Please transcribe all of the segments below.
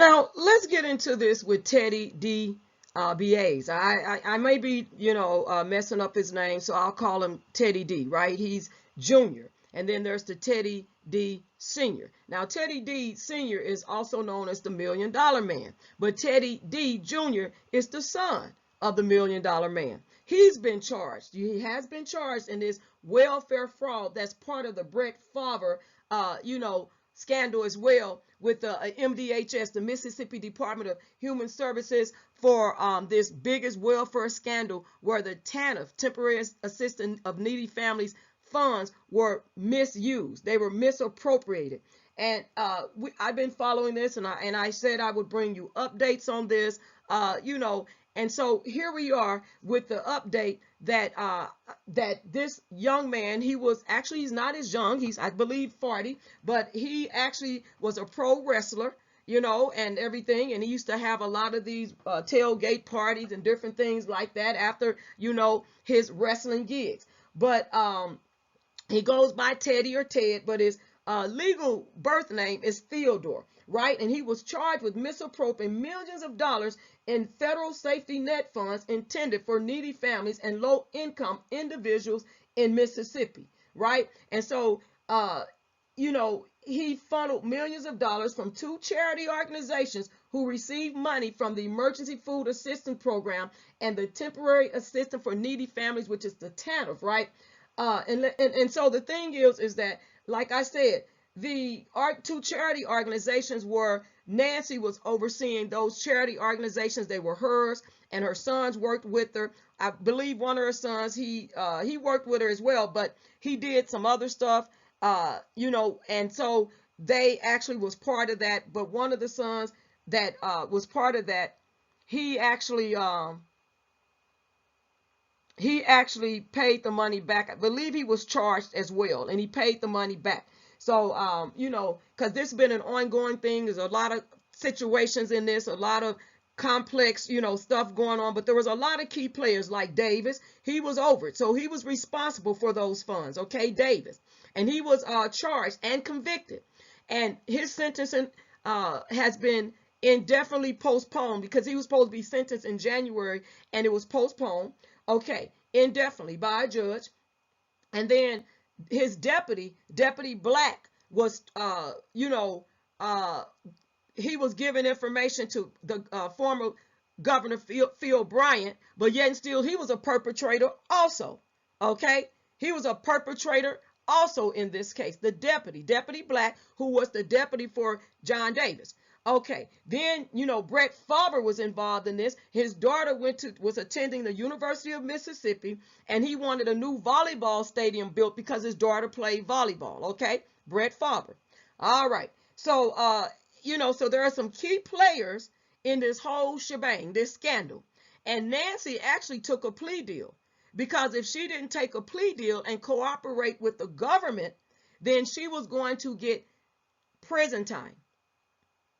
Now, let's get into this with Teddy DiBiase. I may be, messing up his name, so I'll call him Teddy D, right? He's Junior. And then there's the Teddy D Senior. Now, Teddy D Senior is also known as the $1 Million Man, but Teddy D Junior is the son of the $1 Million Man. He's been charged. He has been charged in this welfare fraud that's part of the Brett Favre, scandal as well, with the MDHS, the Mississippi Department of Human Services, for this biggest welfare scandal where the TANF, Temporary Assistance of Needy Families funds, were misused. They were misappropriated. And I've been following this, and I said I would bring you updates on this, and so here we are with the update that this young man, he's not as young, he's, I believe, 40, but he actually was a pro wrestler, and everything, and he used to have a lot of these tailgate parties and different things like that after, his wrestling gigs. But he goes by Teddy or Ted, but his legal birth name is Theodore, right? And he was charged with misappropriating millions of dollars in federal safety net funds intended for needy families and low-income individuals in Mississippi, right? And so, he funneled millions of dollars from 2 charity organizations who received money from the Emergency Food Assistance Program and the Temporary Assistance for Needy Families, which is the TANF, right? And so the thing is that, like I said, the 2 charity organizations were, Nancy was overseeing those charity organizations. They were hers, and her sons worked with her. I believe one of her sons, he worked with her as well, but he did some other stuff, and so they actually was part of that. But one of the sons that was part of that, he actually paid the money back. I believe he was charged as well, and he paid the money back. So, because this has been an ongoing thing. There's a lot of situations in this, a lot of complex, stuff going on. But there was a lot of key players like Davis. He was over it. So he was responsible for those funds, okay, Davis. And he was charged and convicted. And his sentencing has been indefinitely postponed because he was supposed to be sentenced in January, and it was postponed, okay, indefinitely by a judge. And then his Deputy Black, was, he was giving information to the former Governor Phil Bryant, but yet and still he was a perpetrator also, okay? He was a perpetrator also in this case, the Deputy Black, who was the deputy for John Davis. Okay, then, Brett Favre was involved in this. His daughter was attending the University of Mississippi, and he wanted a new volleyball stadium built because his daughter played volleyball, okay? Brett Favre. All right. So, so there are some key players in this whole shebang, this scandal. And Nancy actually took a plea deal, because if she didn't take a plea deal and cooperate with the government, then she was going to get prison time.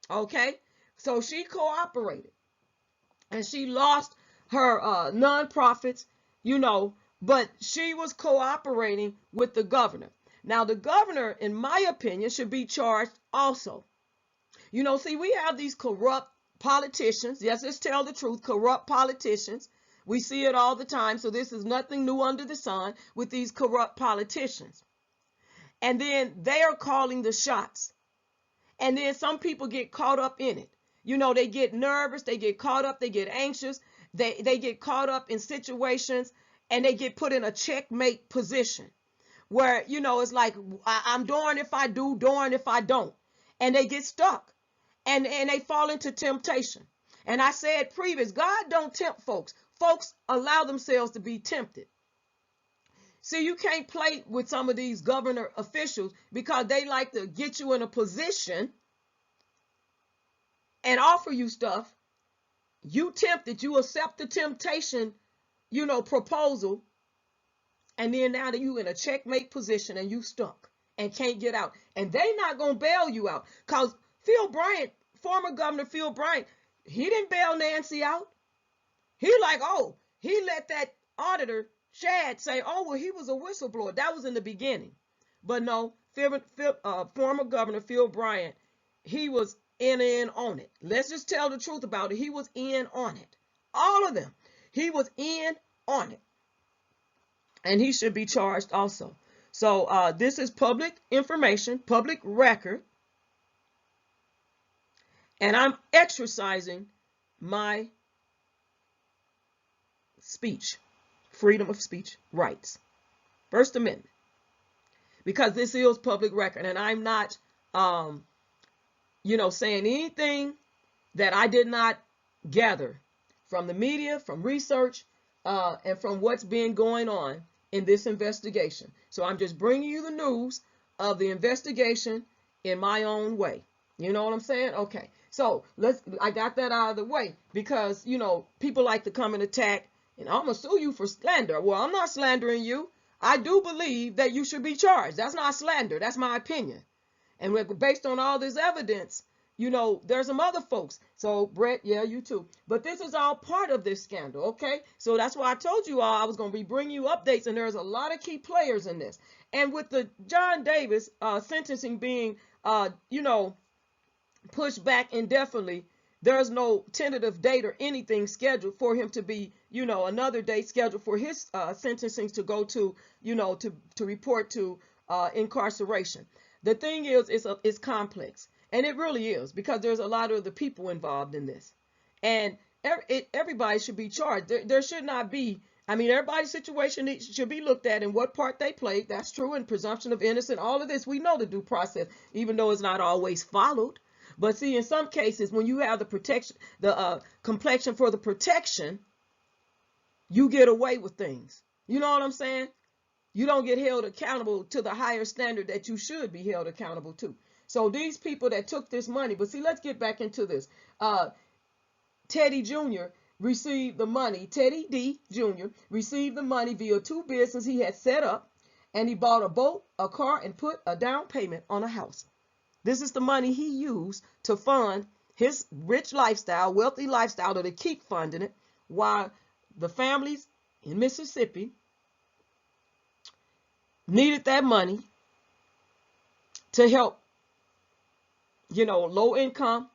Okay, so she cooperated, and she lost her nonprofits, but she was cooperating with the governor. Now, the governor, in my opinion, should be charged also. See, we have these corrupt politicians. Yes, let's tell the truth, corrupt politicians. We see it all the time, so this is nothing new under the sun with these corrupt politicians. And then they are calling the shots. And then some people get caught up in it. They get nervous, they get caught up, they get anxious, they get caught up in situations, and they get put in a checkmate position where, it's like, I'm darned if I do, darned if I don't. And they get stuck, and they fall into temptation. And I said previous, God don't tempt folks. Folks allow themselves to be tempted. See, you can't play with some of these governor officials because they like to get you in a position and offer you stuff. You tempted, you accept the temptation, proposal, and then now that you in a checkmate position and you stuck and can't get out. And they not going to bail you out, because Phil Bryant, former Governor Phil Bryant, he didn't bail Nancy out. He he let that auditor Chad say, oh, well, he was a whistleblower. That was in the beginning. But no, former Governor Phil Bryant, he was in on it. Let's just tell the truth about it. He was in on it. All of them. He was in on it. And he should be charged also. So this is public information, public record. And I'm exercising my speech, freedom of speech rights, First Amendment, because this is public record. And I'm not, saying anything that I did not gather from the media, from research, and from what's been going on in this investigation. So I'm just bringing you the news of the investigation in my own way. You know what I'm saying? Okay. So I got that out of the way because, people like to come and attack, and I'm going to sue you for slander. Well, I'm not slandering you. I do believe that you should be charged. That's not slander. That's my opinion. And based on all this evidence, there's some other folks. So Brett, yeah, you too. But this is all part of this scandal. Okay. So that's why I told you all I was going to be bringing you updates, and there's a lot of key players in this. And with the John Davis sentencing being, pushed back indefinitely, there's no tentative date or anything scheduled for him to be, another date scheduled for his sentencing to go to, to report to incarceration. The thing is, it's complex, and it really is, because there's a lot of the people involved in this, and everybody should be charged. There should not be. I mean, everybody's situation should be looked at and what part they played. That's true. And presumption of innocence, all of this, we know the due process, even though it's not always followed. But see, in some cases, when you have the protection, the complexion for the protection, you get away with things. You know what I'm saying? You don't get held accountable to the higher standard that you should be held accountable to. So these people that took this money, but see, let's get back into this. Teddy Jr. received the money. Teddy D. Jr. received the money via two businesses he had set up, and he bought a boat, a car, and put a down payment on a house. This is the money he used to fund his rich lifestyle, wealthy lifestyle, to keep funding it, while the families in Mississippi needed that money to help, low income.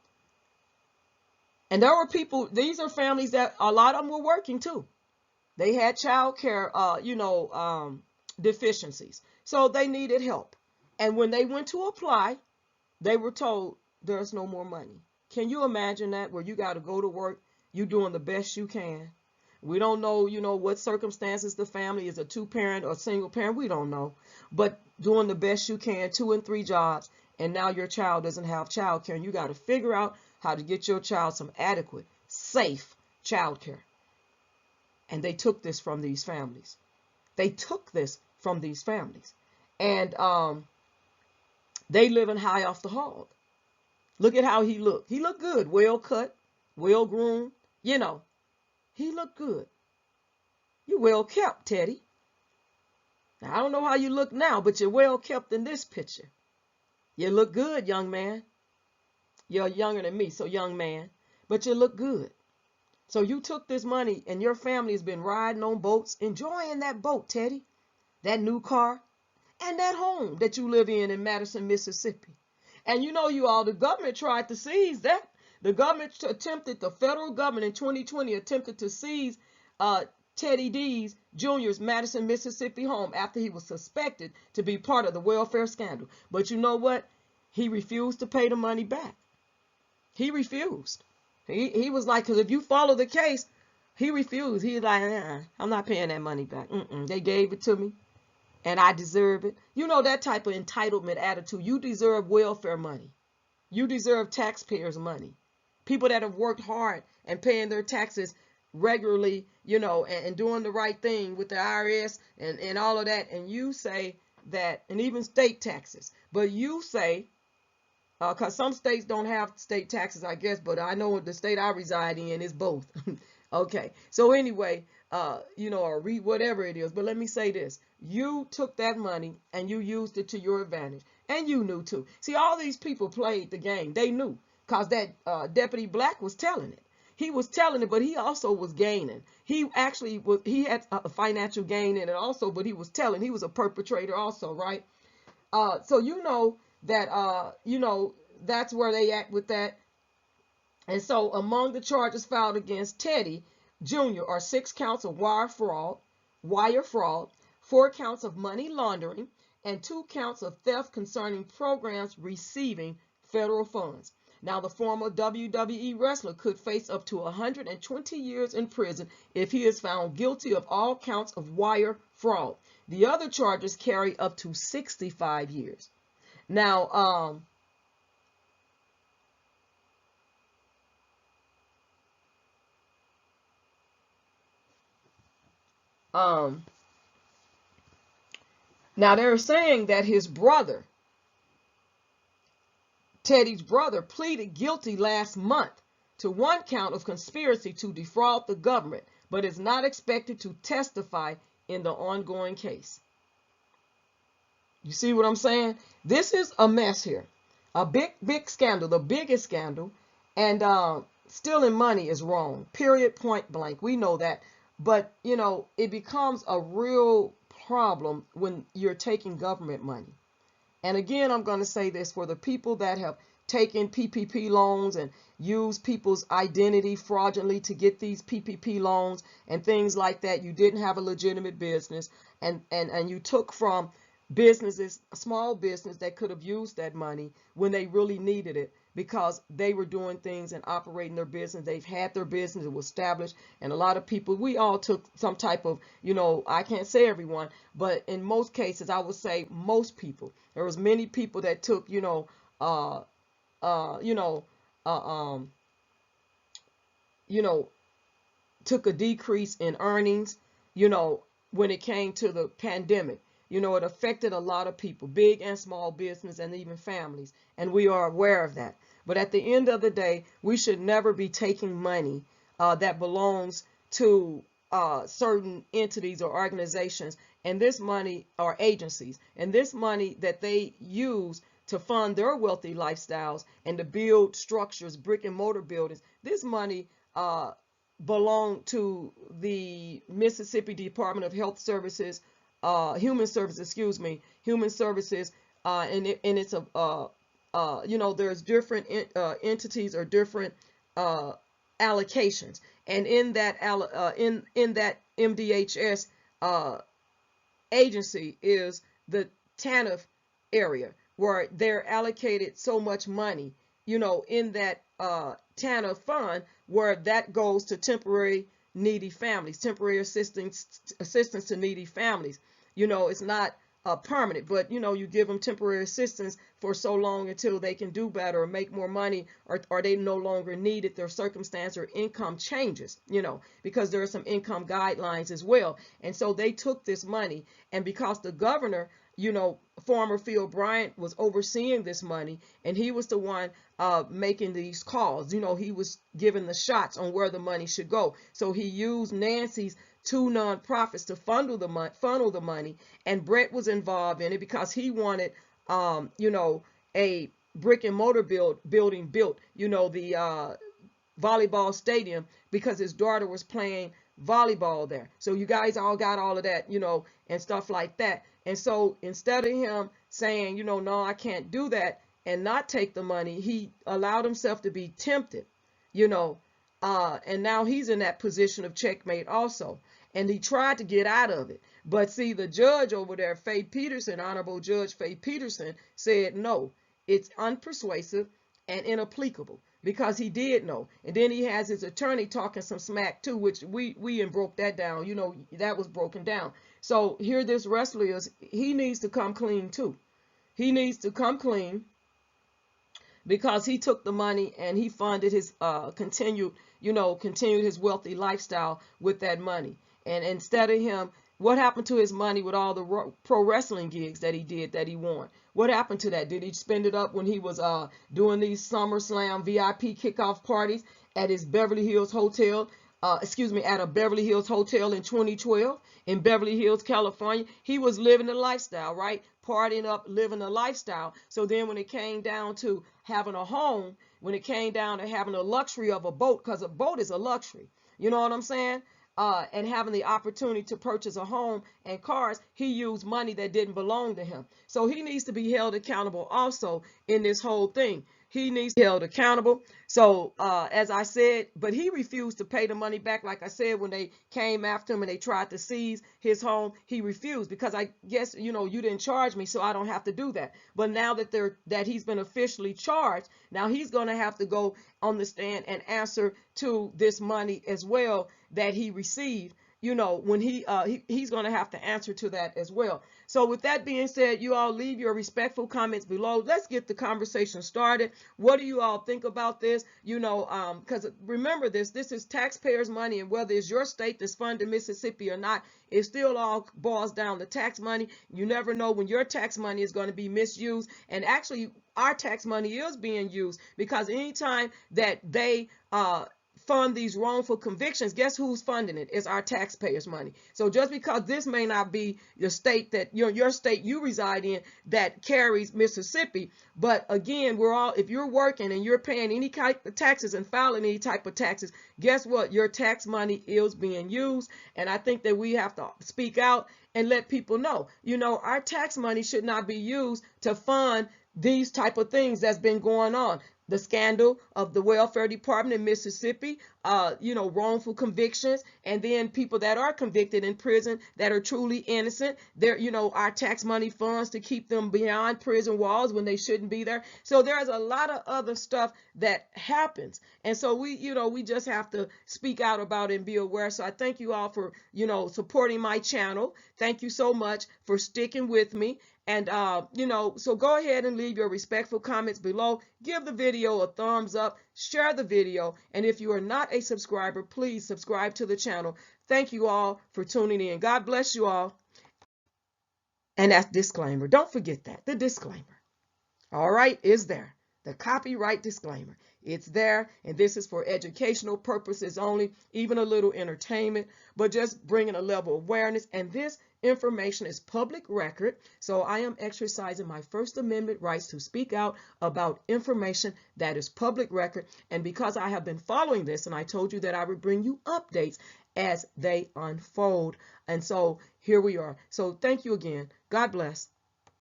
And there were people, these are families that a lot of them were working too. They had child care, deficiencies. So they needed help. And when they went to apply, they were told there's no more money. Can you imagine that, where you got to go to work, you doing the best you can? We don't know, what circumstances the family is, a two-parent or single parent. We don't know. But doing the best you can, 2 and 3 jobs, and now your child doesn't have child care. And you got to figure out how to get your child some adequate, safe child care. And they took this from these families. They took this from these families. And they living high off the hog. Look at how he looked. He looked good. Well cut, well groomed. He looked good. You well kept, Teddy. Now, I don't know how you look now, but you're well kept in this picture. You look good, young man. You're younger than me, so young man. But you look good. So you took this money, and your family has been riding on boats, enjoying that boat, Teddy. That new car. And that home that you live in Madison, Mississippi. And the government tried to seize that. The federal government in 2020 attempted to seize Teddy D. Jr.'s Madison, Mississippi home after he was suspected to be part of the welfare scandal. But you know what? He refused to pay the money back. He refused. He was like, because if you follow the case, he refused. He's like, I'm not paying that money back. They gave it to me. And I deserve it. That type of entitlement attitude. You deserve welfare money. You deserve taxpayers' money. People that have worked hard and paying their taxes regularly, and doing the right thing with the IRS and all of that. And you say that, and even state taxes. But you say, because some states don't have state taxes, I guess, but I know the state I reside in is both. Okay. So anyway, or whatever it is. But let me say this. You took that money and you used it to your advantage. And you knew too. See, all these people played the game. They knew, because that Deputy Black was telling it. He was telling it, but he also was gaining. He had a financial gain in it also, but he was telling. He was a perpetrator also, right? So that, that's where they at with that. And so among the charges filed against Teddy Jr. are 6 counts of wire fraud, 4 counts of money laundering, and 2 counts of theft concerning programs receiving federal funds. Now, the former WWE wrestler could face up to 120 years in prison if he is found guilty of all counts of wire fraud. The other charges carry up to 65 years. Now, now they're saying that his brother, Teddy's brother, pleaded guilty last month to 1 count of conspiracy to defraud the government, but is not expected to testify in the ongoing case. You see what I'm saying? This is a mess here. A big scandal, the biggest scandal, and stealing money is wrong, period, point blank. We know that. But, you know, it becomes a real problem when you're taking government money. And again, I'm going to say this for the people that have taken PPP loans and used people's identity fraudulently to get these PPP loans and things like that. You didn't have a legitimate business, and you took from businesses, a small business that could have used that money when they really needed it, because they were doing things and operating their business. They've had their business, it was established, and a lot of people, we all took some type of, you know, I can't say everyone, but in most cases, I would say most people. There was many people that took, took a decrease in earnings, when it came to the pandemic. It affected a lot of people, big and small business, and even families, and we are aware of that. But at the end of the day, we should never be taking money that belongs to certain entities or organizations, and this money, or agencies, and this money that they use to fund their wealthy lifestyles and to build structures, brick and mortar buildings. This money belong to the Mississippi Department of Health Services, Human Services, and it's there's different entities or different allocations, and in that in that MDHS agency is the TANF area, where they're allocated so much money, in that TANF fund, where that goes to temporary needy families, temporary assistance to needy families. It's not permanent, but you give them temporary assistance for so long until they can do better or make more money, or they no longer need it, their circumstance or income changes, because there are some income guidelines as well. And so they took this money, and because the governor, former Phil Bryant, was overseeing this money, and he was the one making these calls. He was giving the shots on where the money should go. So he used Nancy's 2 nonprofits to funnel the money, and Brett was involved in it because he wanted, a brick and mortar building built, the volleyball stadium, because his daughter was playing volleyball there. So you guys all got all of that, and stuff like that. And so instead of him saying, no, I can't do that, and not take the money, he allowed himself to be tempted, and now he's in that position of checkmate also. And he tried to get out of it. But see, the judge over there, Honorable Judge Faye Peterson, said no, it's unpersuasive and inapplicable, because he did know. And then he has his attorney talking some smack too, which we broke that down. That was broken down. So here this wrestler is, he needs to come clean too. He needs to come clean, because he took the money and he funded his continued his wealthy lifestyle with that money. And instead of him, what happened to his money with all the pro wrestling gigs that he did, that he won? What happened to that? Did he spend it up when he was doing these SummerSlam VIP kickoff parties at his Beverly Hills hotel? At a Beverly Hills hotel in 2012 in Beverly Hills, California? He was living the lifestyle, right? Partying up, living the lifestyle. So then when it came down to having a home, when it came down to having the luxury of a boat, because a boat is a luxury, you know what I'm saying? And having the opportunity to purchase a home and cars, he used money that didn't belong to him. So he needs to be held accountable also in this whole thing. he needs to be held accountable. So as I said, but he refused to pay the money back. Like I said, when they came after him and they tried to seize his home, he refused, because I guess, you know, you didn't charge me, so I don't have to do that. But now that he's been officially charged, now he's going to have to go on the stand and answer to this money as well that he received. You know, when he's going to have to answer to that as well. So with that being said, you all leave your respectful comments below. Let's get the conversation started. What do you all think about this? You know, because remember this is taxpayers' money, and whether it's your state that's funding Mississippi or not, it still all boils down to tax money. You never know when your tax money is going to be misused. And actually, our tax money is being used, because anytime that they fund these wrongful convictions, guess who's funding it? It's our taxpayers' money. So just because this may not be the state that your state you reside in that carries Mississippi, but again, we're all, if you're working and you're paying any type of taxes and filing any type of taxes, guess what? Your tax money is being used. And I think that we have to speak out and let people know, you know, our tax money should not be used to fund these type of things that's been going on. The scandal of the welfare department in Mississippi, you know, wrongful convictions, and then people that are convicted in prison that are truly innocent. They're, you know, our tax money funds to keep them beyond prison walls when they shouldn't be there. So there's a lot of other stuff that happens. And so we, you know, we just have to speak out about it and be aware. So I thank you all for, you know, supporting my channel. Thank you so much for sticking with me. And, you know, so go ahead and leave your respectful comments below. Give the video a thumbs up, share the video. And if you are not a subscriber, please subscribe to the channel. Thank you all for tuning in. God bless you all. And that disclaimer, don't forget that, the disclaimer. All right, is there. The copyright disclaimer. It's there, and this is for educational purposes only, even a little entertainment, but just bringing a level of awareness. And this information is public record, so I am exercising my First Amendment rights to speak out about information that is public record. And because I have been following this, and I told you that I would bring you updates as they unfold. And so here we are. So thank you again. God bless.